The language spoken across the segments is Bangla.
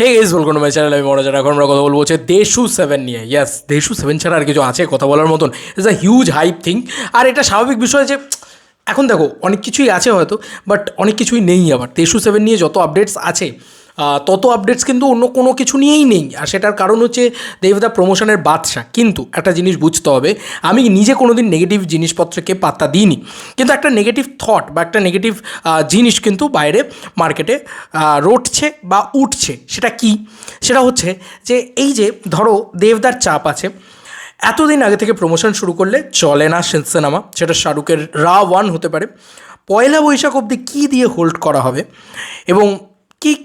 Hey guys, welcome to my channel. আমি মনোজ। এখন আমরা কথা বলবো হচ্ছে দেশু 7 নিয়ে। ইয়েস, দেশু 7 ছাড়া আর কিছু আছে কথা বলার মতন? It's a huge hype thing. আর এটা স্বাভাবিক বিষয় যে এখন দেখো অনেক কিছুই আছে হয়তো, বাট অনেক কিছুই নেই। আবার দেশু 7 নিয়ে যত আপডেটস আছে তত আপডেটস কিন্তু অন্য কোনো কিছু নিয়েই নেই। আর সেটার কারণ হচ্ছে দেবদা প্রমোশনের বাদশা। কিন্তু একটা জিনিস বুঝতে হবে, আমি নিজে কোনো দিন নেগেটিভ জিনিসপত্রকে পাত্তা দিইনি, কিন্তু একটা নেগেটিভ থট বা একটা নেগেটিভ জিনিস কিন্তু বাইরে মার্কেটে রটছে বা উঠছে। সেটা কি? সেটা হচ্ছে যে এই যে ধরো দেবদার চাপ আছে, এতদিন আগে থেকে প্রমোশন শুরু করলে চলে না সিনেমা। সেটা শাহরুখের রা 1 হতে পারে। পয়লা বৈশাখ অবধি কী দিয়ে হোল্ড করা হবে এবং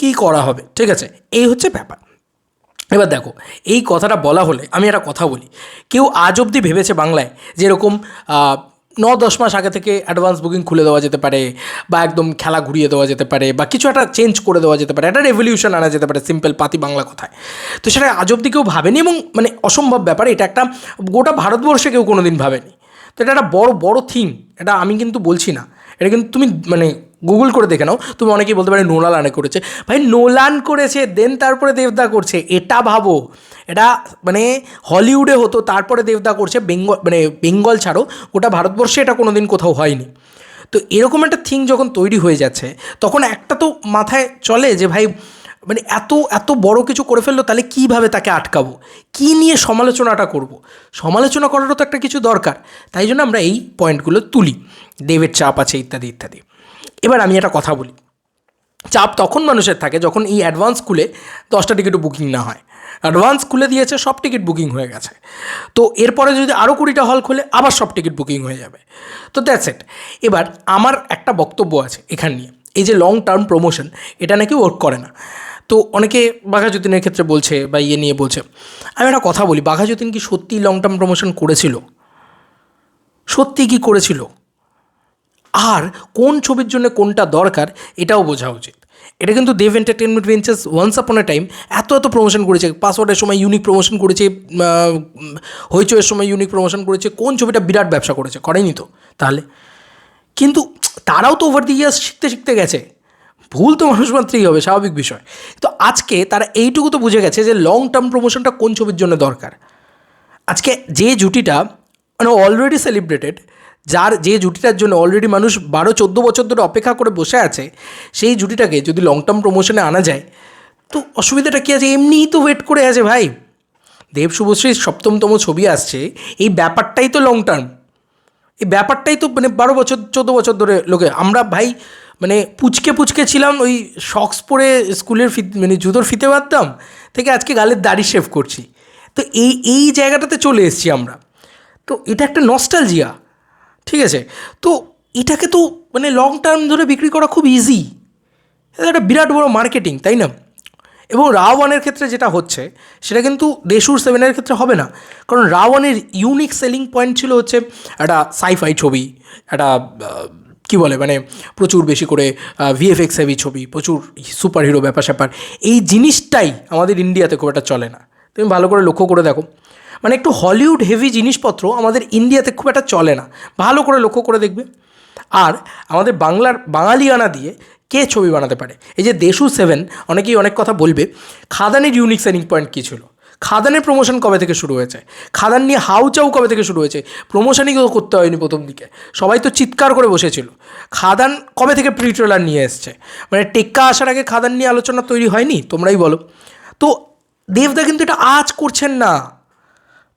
কী করা হবে, ঠিক আছে, এই হচ্ছে ব্যাপার। এবার দেখো, এই কথাটা বলা হলে আমি একটা কথা বলি। কেউ আজ অবধি ভেবেছে বাংলায় যেরকম 9-10 মাস আগে থেকে অ্যাডভান্স বুকিং খুলে দেওয়া যেতে পারে, বা একদম খেলা ঘুরিয়ে দেওয়া যেতে পারে, বা কিছু একটা চেঞ্জ করে দেওয়া যেতে পারে, একটা রেভলিউশন আনা যেতে পারে সিম্পল পাতি বাংলা কথায়? তো সেটা আজ অবধি কেউ ভাবেনি, এবং মানে অসম্ভব ব্যাপার। এটা একটা গোটা ভারতবর্ষে কেউ কোনো দিন ভাবেনি। তো এটা একটা বড় বড় থিং। এটা আমি কিন্তু বলছি না, এটা কিন্তু তুমি মানে গুগল করে দেখে নাও। তুমি অনেকেই বলতে পারে নোলান করেছে। ভাই, নোলান করেছে, দেন তারপরে দেবদা করছে, এটা ভাবো। এটা মানে হলিউডে হতো, তারপরে দেবদা করছে। বেঙ্গল ছাড়ো, গোটা ভারতবর্ষে এটা কোনো দিন কোথাও হয়নি। তো এরকম একটা থিং যখন তৈরি হয়ে যাচ্ছে, তখন একটা তো মাথায় চলে যে ভাই, মানে এত এত বড় কিছু করে ফেললো, তাহলে কীভাবে তাকে আটকাবো, কী নিয়ে সমালোচনাটা করব? সমালোচনা করারও তো একটা কিছু দরকার। তাই জন্য আমরা এই পয়েন্টগুলো তুলি, দেবের চাপ আছে ইত্যাদি ইত্যাদি। এবার আমি একটা কথা বলি, চাপ তখন মানুষের থাকে যখন এই অ্যাডভান্স খুলে 10টা টিকিটও বুকিং না হয়। অ্যাডভান্স খুলে দিয়েছে, সব টিকিট বুকিং হয়ে গেছে, তো এরপরে যদি আরও 20টা হল খুলে আবার সব টিকিট বুকিং হয়ে যাবে। তো দ্যাটস ইট। এবার আমার একটা বক্তব্য আছে এখান নিয়ে, এই যে লং টার্ম প্রমোশন, এটা নাকি ওয়ার্ক করে না। তো অনেকে বাঘা যতীনের ক্ষেত্রে বলছে বা ইয়ে নিয়ে বলছে। আমি একটা কথা বলি, বাঘা যতীন কি সত্যিই লং টার্ম প্রমোশন করেছিল? সত্যি কি করেছিল? আর কোন ছবির জন্য কোনটা দরকার এটাও বোঝা উচিত। এটা কিন্তু দেব এন্টারটেনমেন্ট ভেঞ্চার্স ওয়ান্স আপন এ টাইম এত এত প্রমোশন করেছে। পাসওয়ার্ডের সময় ইউনিক প্রমোশন করেছে, হইচয়ের সময় ইউনিক প্রমোশন করেছে। কোন ছবিটা বিরাট ব্যবসা করেছে? করেনি তো। তাহলে কিন্তু তারাও তো ওভার দি ইয়ার্স শিখতে শিখতে গেছে। ভুল তো মানুষ মাত্রই হবে, স্বাভাবিক বিষয়। তো আজকে তারা এইটুকু তো বুঝে গেছে যে লং টার্ম প্রমোশনটা কোন ছবির জন্য দরকার। আজকে যে জুটিটা মানে অলরেডি সেলিব্রেটেড, যে জুটিটার জন্য অলরেডি মানুষ 12-14 বছর ধরে অপেক্ষা করে বসে আছে, সেই জুটিটাকে যদি লং টার্ম প্রমোশনে আনা যায়, তো অসুবিধাটা কী আছে? এমনিই তো ওয়েট করে আছে ভাই। দেব শুভশ্রীর 7তম ছবি আসছে, এই ব্যাপারটাই তো লং টার্ম। এই ব্যাপারটাই তো মানে 12 বছর 14 বছর ধরে লোকে, আমরা ভাই মানে পুচকে পুচকে ছিলাম, ওই শক্স পরে স্কুলের মানে জুতোর ফিতে বাঁধতাম, থেকে আজকে গালের দাড়ি শেভ করছি। তো এই এই জায়গাটাতে চলে এসেছি আমরা। তো এটা একটা নস্টালজিয়া, ঠিক আছে? তো এটাকে তো মানে লং টার্ম ধরে বিক্রি করা খুব ইজি। এটা একটা বিরাট বড় মার্কেটিং, তাই না? এবং রা 1-এর ক্ষেত্রে যেটা হচ্ছে, সেটা কিন্তু দেশুর 7-এর ক্ষেত্রে হবে না। কারণ রা 1-এর ইউনিক সেলিং পয়েন্ট ছিল হচ্ছে একটা সাইফাই ছবি, একটা কী বলে মানে প্রচুর বেশি করে ভিএফএক্স হেভি ছবি, প্রচুর সুপার হিরো ব্যাপার স্যাপার। এই জিনিসটাই আমাদের ইন্ডিয়াতে খুব একটা চলে না। তুমি ভালো করে লক্ষ্য করে দেখো, মানে একটু হলিউড হেভি জিনিসপত্র আমাদের ইন্ডিয়াতে খুব একটা চলে না। ভালো করে লক্ষ্য করে দেখবে। আর আমাদের বাঙালিয়ানা দিয়ে কে ছবি বানাতে পারে? এই যে দেশু 7, অনেকেই অনেক কথা বলবে। খাদানের ইউনিক সেলিং পয়েন্ট কী ছিল? খাদানের প্রমোশন কবে থেকে শুরু হয়েছে? খাদান নিয়ে হাউচাউ কবে থেকে শুরু হয়েছে? প্রমোশনই কেউ করতে হয়নি প্রথম দিকে, সবাই তো চিৎকার করে বসেছিল। খাদান কবে থেকে প্রি ট্রেলার নিয়ে এসছে? মানে টেক্কা আসার আগে খাদান নিয়ে আলোচনা তৈরি হয়নি? তোমরাই বলো। তো দেবদা কিন্তু এটা আজ করছেন না।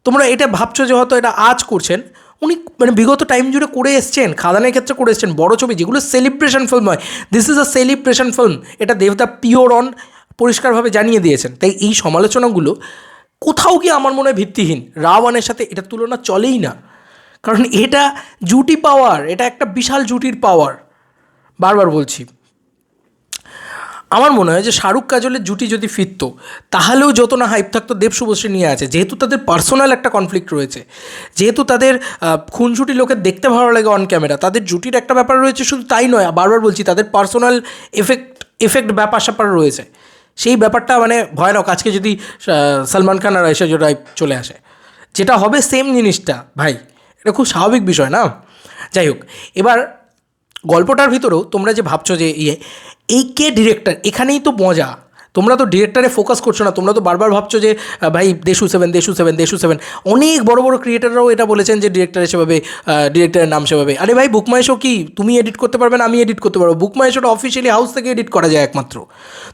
তোমরা এটা ভাবছো যে হয়তো এটা আজ করছেন, উনি মানে বিগত টাইম জুড়ে করে এসছেন। খাদানের ক্ষেত্রে করে এসছেন বড় ছবি যেগুলো সেলিব্রেশন ফিল্ম হয়। This is a celebration film, এটা দেবদা পিওর অন পরিষ্কারভাবে জানিয়ে দিয়েছেন। তাই এই সমালোচনাগুলো কোথাও গিয়ে আমার মনে হয় ভিত্তিহীন। রা 1-এর সাথে এটা তুলনা চলেই না। কারণ এটা জুটি পাওয়ার, এটা একটা বিশাল জুটির পাওয়ার। বারবার বলছি, আমার মনে হয় যে শাহরুখ কাজলের জুটি যদি ফিরতো, তাহলেও যত না হাইপ থাকতো দেব শুভশ্রী নিয়ে আছে। যেহেতু তাদের পার্সোনাল একটা কনফ্লিক্ট রয়েছে, যেহেতু তাদের খুনসুটি লোকের দেখতে ভালো লাগে অন ক্যামেরা, তাদের জুটির একটা ব্যাপার রয়েছে। শুধু তাই নয়, বারবার বলছি, তাদের পার্সোনাল এফেক্ট ব্যাপার স্যাপার রয়েছে। সেই ব্যাপারটা মানে ভয়ানক। আজকে যদি সলমান খান আর ঐশ্বর্য রায় চলে আসে, যেটা হবে সেম জিনিসটা ভাই, এটা খুব স্বাভাবিক বিষয় না? যাই হোক, এবার গল্পটার ভিতরেও তোমরা যে ভাবছো যে এই কে ডিরেক্টর, এখানেই তো মজা। তোমরা তো ডিরেক্টরে ফোকাস করছো না, তোমরা তো বারবার ভাবছো যে ভাই দেশু সেভেন দেশু সেভেন দেশু সেভেন। অনেক বড় বড় ক্রিয়েটাররাও এটা বলেছেন যে ডিরেক্টর সেভাবে, ডিরেক্টরের নাম সেভাবে। আরে ভাই বুক মাই শো কি তুমি এডিট করতে পারবে না, আমি এডিট করতে পারবো? বুক মাই শোটা অফিসিয়ালি হাউস থেকে এডিট করা যায় একমাত্র।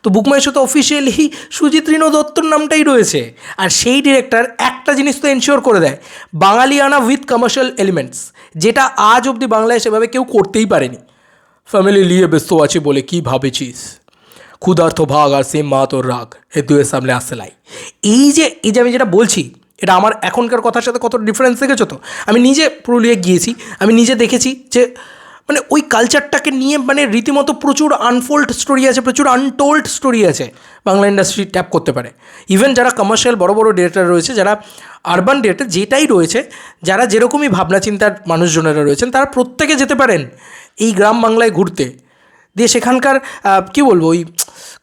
তো বুক মাই শো তো অফিসিয়ালি সুজিত রিনো দত্তর নামটাই রয়েছে। আর সেই ডিরেক্টর একটা জিনিস তো এনশিওর করে দেয়, বাঙালিয়ানা উইথ কমার্শিয়াল এলিমেন্টস, যেটা আজ অবধি বাংলায় সেভাবে কেউ করতেই পারেনি। ফ্যামিলি নিয়ে ব্যস্ত আছি বলে কি ভাবেছিস, ক্ষুধার্থ ভাগ আর সেম মা তোর রাগ, এ দুয়ের সামনে আসেলাই। এই যে আমি যেটা বলছি, এটা আমার এখনকার কথার সাথে কত ডিফারেন্স দেখেছো তো? আমি নিজে পুরুলিয়া গিয়েছি, আমি নিজে দেখেছি যে মানে ওই কালচারটাকে নিয়ে মানে রীতিমতো প্রচুর আনফোল্ড স্টোরি আছে, প্রচুর আনটোল্ড স্টোরি আছে বাংলা ইন্ডাস্ট্রি ট্যাপ করতে পারে। ইভেন যারা কমার্শিয়াল বড় বড় ডিরেক্টর রয়েছে, যারা আরবান ডিরেক্টর যেটাই রয়েছে, যারা যেরকমই ভাবনা চিন্তার মানুষজনেরা রয়েছেন, তারা প্রত্যেকে যেতে পারেন এই গ্রাম বাংলায় ঘুরতে, দিয়ে সেখানকার কী বলবো ওই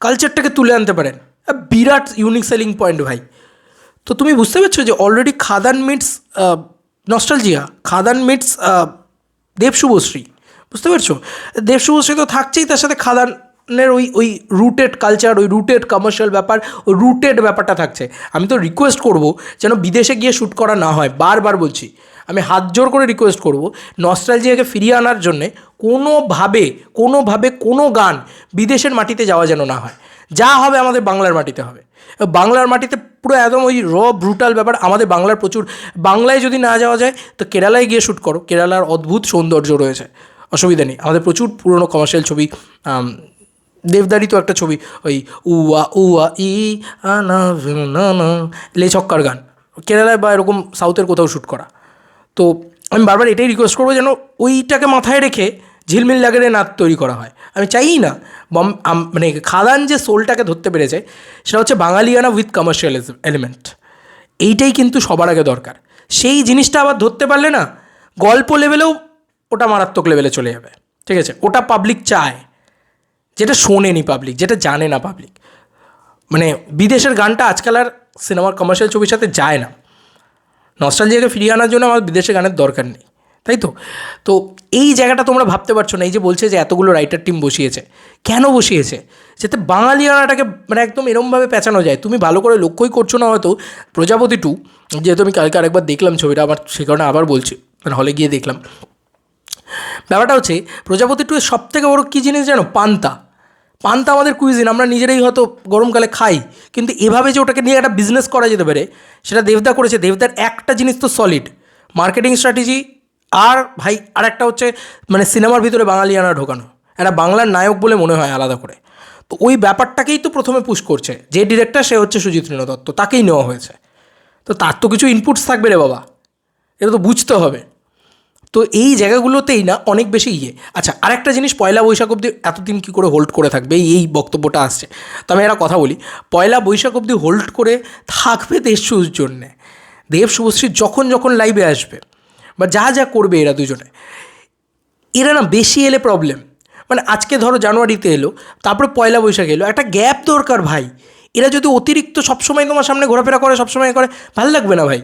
কালচারটাকে তুলে আনতে পারেন। বিরাট ইউনিক সেলিং পয়েন্ট ভাই। তো তুমি বুঝতে পারছো যে অলরেডি খাদান মিটস নস্টালজিয়া, খাদান মিটস দেব শুভশ্রী, বুঝতে পারছো? দেব শুভশ্রী তো থাকছেই, তার সাথে খাদানের ওই ওই রুটেড কালচার, ওই রুটেড কমার্শিয়াল ব্যাপার, ওই রুটেড ব্যাপারটা থাকছে। আমি তো রিকোয়েস্ট করবো যেন বিদেশে গিয়ে শ্যুট করা না হয়, বারবার বলছি, আমি হাত জোর করে রিকোয়েস্ট করবো নস্টালজিয়াকে ফিরিয়ে আনার জন্যে কোনোভাবে কোনো গান বিদেশের মাটিতে যাওয়া যেন না হয়। যা হবে আমাদের বাংলার মাটিতে হবে। বাংলার মাটিতে পুরো একদম ওই ব্রুটাল ব্যাপার। আমাদের বাংলার প্রচুর, বাংলায় যদি না যাওয়া যায় তো কেরালায় গিয়ে শ্যুট করো, কেরালার অদ্ভুত সৌন্দর্য রয়েছে, অসুবিধা নেই। আমাদের প্রচুর পুরনো কমার্শিয়াল ছবি, দেবদারি তো একটা ছবি, ওই উয়া ই না না লে ছক্কার গান, কেরালায় বা এরকম সাউথের কোথাও শ্যুট করা। তো আমি বারবার এটাই রিকোয়েস্ট করবো যেন ওইটাকে মাথায় রেখে ঝিলমিল লাগারে নাচ তৈরি করা হয়। আমি চাইই না মানে খাদান যে সোলটাকে ধরতে পেরেছে সেটা হচ্ছে বাঙালিয়ানা উইথ কমার্শিয়াল এলিমেন্ট, এইটাই কিন্তু সবার আগে দরকার। সেই জিনিসটা আবার ধরতে পারলে না, গল্প লেভেলেও ওটা মারাত্মক লেভেলে চলে যাবে, ঠিক আছে? ওটা পাবলিক চায়, যেটা শোনেনি পাবলিক, যেটা জানে না পাবলিক। মানে বিদেশের গানটা আজকাল আর সিনেমার কমার্শিয়াল ছবির সাথে যায় না। নস্টালজিয়াকে ফিরিয়ে আনার জন্য আমার বিদেশে গানের দরকার নেই, তাই তো? তো এই জায়গাটা তোমরা ভাবতে পারছো না। এই যে বলছে যে এতগুলো রাইটার টিম বসিয়েছে, কেন বসিয়েছে? যাতে বাঙালিয়ানাটাকে মানে একদম এরমভাবে পেঁচানো যায়। তুমি ভালো করে লক্ষ্যই করছো না হয়তো, প্রজাপতি 2, যেহেতু আমি কালকে আরেকবার দেখলাম ছবিটা, আবার সে কারণে আবার বলছি, মানে হলে গিয়ে দেখলাম। ব্যাপারটা হচ্ছে প্রজাপতি 2 এর সবথেকে বড় কী জিনিস জানো? পান্তা। পান্তা আমাদের কুইজিন, আমরা নিজেরাই হয়তো গরমকালে খাই, কিন্তু এভাবে যে ওটাকে নিয়ে একটা বিজনেস করা যেতে পারে সেটা দেবদা করেছে। দেবদার একটা জিনিস তো সলিড, মার্কেটিং স্ট্র্যাটেজি, আর ভাই আর একটা হচ্ছে মানে সিনেমার ভিতরে বাঙালিয়ানা ঢোকানো, একটা বাংলার নায়ক বলে মনে হয় আলাদা করে। তো ওই ব্যাপারটাকেই তো প্রথমে পুশ করছে যে ডিরেক্টর, সে হচ্ছে সুজিত রিনো দত্ত, তাকেই নেওয়া হয়েছে। তো তার তো কিছু ইনপুটস থাকবে রে বাবা, এটা তো বুঝতে হবে। তো এই জায়গাগুলোতেই না অনেক বেশি আচ্ছা, আরেকটা জিনিস, পয়লা বৈশাখ অবধি এতদিন কী করে হোল্ড করে থাকবে, এই বক্তব্যটা আসছে। তো আমি একটা কথা বলি, পয়লা বৈশাখ অবধি হোল্ড করে থাকবে দেশসুর জন্যে। দেব শুভশ্রী যখন যখন লাইভে আসবে বা যা যা করবে এরা দুজনে, এরা না বেশি এলে প্রবলেম। মানে আজকে ধরো জানুয়ারিতে এলো, তারপরে পয়লা বৈশাখ এলো, একটা গ্যাপ দরকার ভাই। এরা যদি অতিরিক্ত সবসময় তোমার সামনে ঘোরাফেরা করে, সবসময় করে, ভালো লাগবে না ভাই।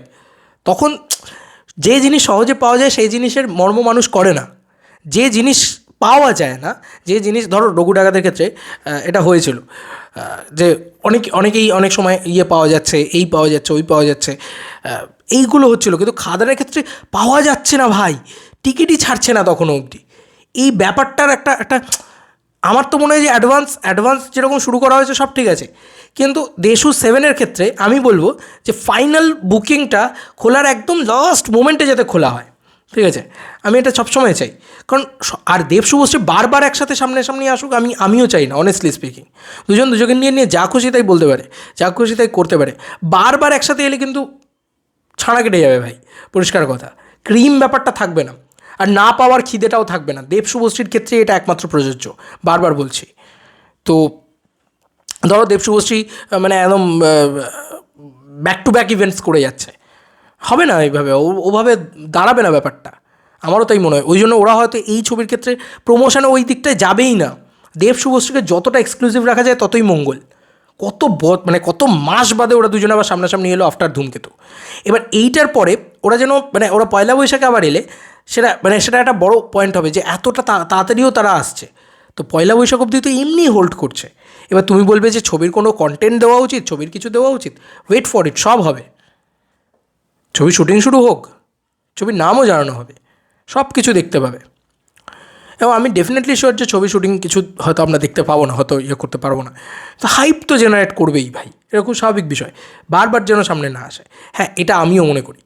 তখন যে জিনিস সহজে পাওয়া যায় সেই জিনিসের মর্ম মানুষ করে না। যে জিনিস পাওয়া যায় না, যে জিনিস ধরো রঘু ডাকাতের ক্ষেত্রে এটা হয়েছিল, যে অনেকেই অনেক সময় পাওয়া যাচ্ছে, এই পাওয়া যাচ্ছে, ওই পাওয়া যাচ্ছে, এইগুলো হচ্ছিলো, কিন্তু খাদানের ক্ষেত্রে পাওয়া যাচ্ছে না ভাই, টিকিটই ছাড়ছে না তখনও অবধি। এই ব্যাপারটার একটা আমার তো মনে হয় যে অ্যাডভান্স যেরকম শুরু করা হয়েছে সব ঠিক আছে, কিন্তু দেশু 7-এর ক্ষেত্রে আমি বলবো যে ফাইনাল বুকিংটা খোলার একদম লাস্ট মোমেন্টে যাতে খোলা হয়, ঠিক আছে? আমি এটা সবসময় চাই, কারণ আর দেব শুভশ্রী বারবার একসাথে সামনাসামনি আসুক আমিও চাই না, অনেস্টলি স্পিকিং। দুজনকে নিয়ে যা খুশি তাই বলতে পারে, যা খুশি তাই করতে পারে। বারবার একসাথে এলে কিন্তু ছাড়া কেটে যাবে ভাই, পরিষ্কার কথা। ক্রিম ব্যাপারটা থাকবে না, আর না পাওয়ার খিদেটাও থাকবে না। দেব শুভশ্রীর ক্ষেত্রে এটা একমাত্র প্রযোজ্য, বারবার বলছি। তো ধরো দেব শুভশ্রী মানে একদম ব্যাক টু ব্যাক ইভেন্টস করে যাচ্ছে, হবে না এইভাবে, ওভাবে দাঁড়াবে না ব্যাপারটা, আমারও তাই মনে হয়। ওই জন্য ওরা হয়তো এই ছবির ক্ষেত্রে প্রমোশনে ওই দিকটায় যাবেই না। দেব শুভশ্রীকে যতটা এক্সক্লুসিভ রাখা যায় ততই মঙ্গল। কত মাস বাদে ওরা দুজনে আবার সামনাসামনি এলো আফটার ধূমকেতু। এবার এইটার পরে ওরা যেন ওরা পয়লা বৈশাখে আবার এলে সেটা একটা বড় পয়েন্ট হবে যে এতটা তাড়াতাড়িও তারা আসছে। তো পয়লা বৈশাখ অবধি তো এমনি হোল্ড করছে, এবার তুমি বলবে যে ছবির কোনো কন্টেন্ট দেওয়া উচিত, ছবির কিছু দেওয়া উচিত, ওয়েট ফর ইট, সব হবে। ছবি শুটিং শুরু হোক, ছবির নামও জানানো হবে, সব কিছু দেখতে পাবে। এবং আমি ডেফিনেটলি শিওর যে ছবি শুটিং কিছু হয়তো আমরা দেখতে পাবো না, হয়তো ইয়ে করতে পারবো না, তো হাইপ তো জেনারেট করবেই ভাই, এটা খুব স্বাভাবিক বিষয়, বারবার যেন সামনে না আসে। হ্যাঁ, এটা আমিও মনে করি।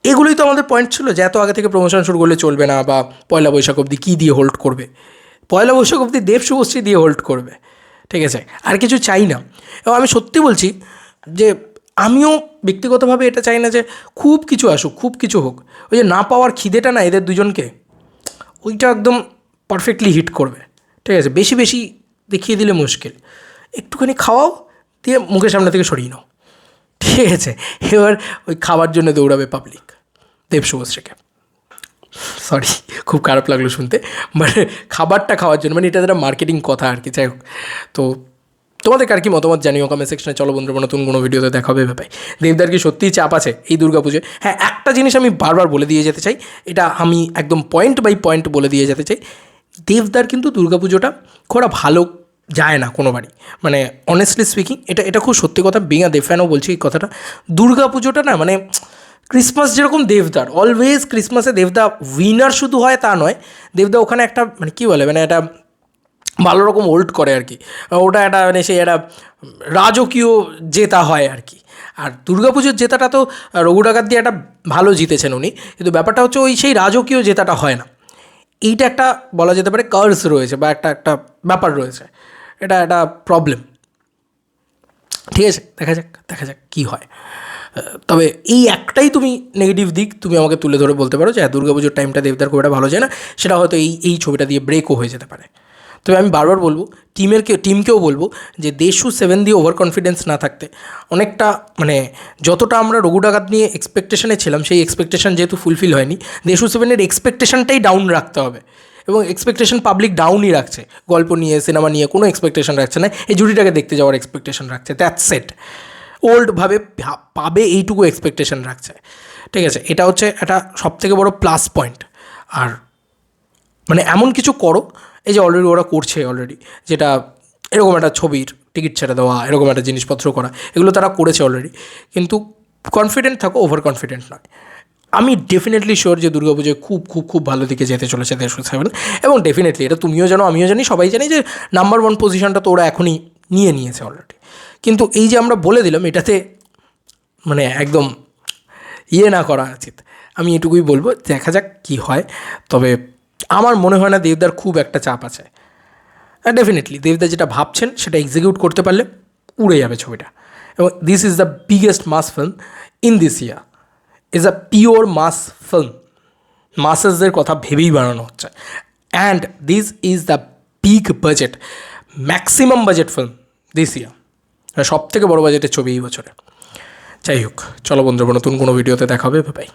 এগুলোই তো আমাদের পয়েন্ট ছিল, যে এত আগে থেকে প্রমোশন শুরু করলে চলবে না, বা পয়লা বৈশাখ অবধি কী দিয়ে হোল্ড করবে, পয়লা বৈশাখ অবধি দেব শুভশ্রী দিয়ে হোল্ড করবে, ঠিক আছে, আর কিছু চাই না। এবং আমি সত্যি বলছি যে আমিও ব্যক্তিগতভাবে এটা চাই না যে খুব কিছু আসুক, খুব কিছু হোক, ওই যে না পাওয়ার খিদেটা না এদের দুজনকে, ওইটা একদম পারফেক্টলি হিট করবে, ঠিক আছে। বেশি বেশি দেখিয়ে দিলে মুশকিল, একটুখানি খাওয়াও, দিয়ে মুখের সামনে থেকে সরিয়ে নাও, ঠিক আছে। এবার ওই খাবার জন্য দৌড়াবে পাবলিক দেব শুভশ্রীকে। সরি, খুব খারাপ লাগলো শুনতে, মানে খাবারটা খাওয়ার জন্য, মানে এটা একটা মার্কেটিং কথা আর কি। যাই হোক, তো তোমাদের আর কি মতামত জানিও কমেন্ট সেকশনে। চলো বন্ধুরা, নতুন কোনো ভিডিওতে দেখা হবে ভাই। দেবদার কি সত্যিই চাপ আছে এই দুর্গাপুজোয়? হ্যাঁ, একটা জিনিস আমি বারবার বলে দিয়ে যেতে চাই, এটা আমি একদম পয়েন্ট বাই পয়েন্ট বলে দিয়ে যেতে চাই, দেবদার কিন্তু দুর্গাপুজোটা খুব ভালো যায় না কোনোবারই, মানে অনেস্টলি স্পিকিং, এটা খুব সত্যি কথা, বিং আ দেব ফ্যানও বলছি এই কথাটা। দুর্গাপুজোটা না, মানে ক্রিসমাস যেরকম দেবদার, অলওয়েজ ক্রিসমাসে দেবদা উইনার শুধু হয় তা নয়, দেবদা ওখানে একটা মানে কী বলে, মানে একটা ভালো রকম হোল্ড করে আর কি, ওটা একটা মানে সেই একটা রাজকীয় জেতা হয় আর কি। আর দুর্গাপুজোর জেতাটা তো রঘু ডাকাত দিয়ে একটা ভালো জিতেছেন উনি, কিন্তু ব্যাপারটা হচ্ছে ওই সেই রাজকীয় জেতাটা হয় না। এইটা একটা বলা যেতে পারে কার্স রয়েছে, বা একটা একটা ব্যাপার রয়েছে, এটা একটা প্রবলেম। ঠিক আছে, দেখা যাক কী হয়। তবে এই একটাই তুমি নেগেটিভ দিক তুমি আমাকে তুলে ধরে বলতে পারো যে দুর্গাপুজোর টাইমটা দেবদার খুব একটা ভালো যায় না, সেটা হয়তো এই ছবিটা দিয়ে ব্রেকও হয়ে যেতে পারে। তবে আমি বারবার বলবো টিমকেও বলবো যে দেশু 7 দিয়ে ওভার কনফিডেন্স না থাকতে, অনেকটা মানে যতটা আমরা রঘু ডাকাত নিয়ে এক্সপেকটেশনে ছিলাম, সেই এক্সপেকটেশন যেহেতু ফুলফিল হয়নি, দেশু 7-এর এক্সপেকটেশনটাই ডাউন রাখতে হবে। এবং এক্সপেকটেশন পাবলিক ডাউনই রাখছে, গল্প নিয়ে সিনেমা নিয়ে কোনো এক্সপেকটেশন রাখছে না, এই জুটিটাকে দেখতে যাওয়ার এক্সপেকটেশন রাখছে, দ্যাটস সেট। ওল্ডভাবে পাবে এইটুকু এক্সপেকটেশন রাখছে, ঠিক আছে। এটা হচ্ছে একটা সবথেকে বড় প্লাস পয়েন্ট। আর মানে এমন কিছু করো, এই যে অলরেডি ওরা করছে অলরেডি, যেটা এরকম একটা ছবির টিকিট ছেড়ে দেওয়া, এরকম একটা জিনিসপত্র করা, এগুলো তারা করেছে অলরেডি, কিন্তু কনফিডেন্ট থাকো, ওভার কনফিডেন্ট নয়। আমি ডেফিনেটলি শিওর যে দুর্গাপুজোয় খুব খুব খুব ভালো দিকে যেতে চলেছে দেশু 7, এবং ডেফিনেটলি এটা তুমিও জানো, আমিও জানি, সবাই জানি যে নাম্বার 1 পজিশনটা তো ওরা এখনই নিয়েছে অলরেডি। কিন্তু এই যে আমরা বলে দিলাম, এটাতে মানে একদম না করা উচিত। আমি এটুকুই বলবো, দেখা যাক কী হয়। তবে আমার মনে হয় না দেবদার খুব একটা চাপ আছে। ডেফিনেটলি দেবদা যেটা ভাবছেন সেটা এক্সিকিউট করতে পারলে উড়ে যাবে ছবিটা। এবং this is the biggest mass film in this year, is a pure mass film, মাসেসদের কথা ভেবেই বানানো হচ্ছে। And this is the big budget, maximum budget film this year, সব থেকে বড়ো বাজেটের ছবি এই বছরে। যাই হোক, চলো বন্ধুরা, নতুন কোনো ভিডিওতে দেখা হবে, বাই।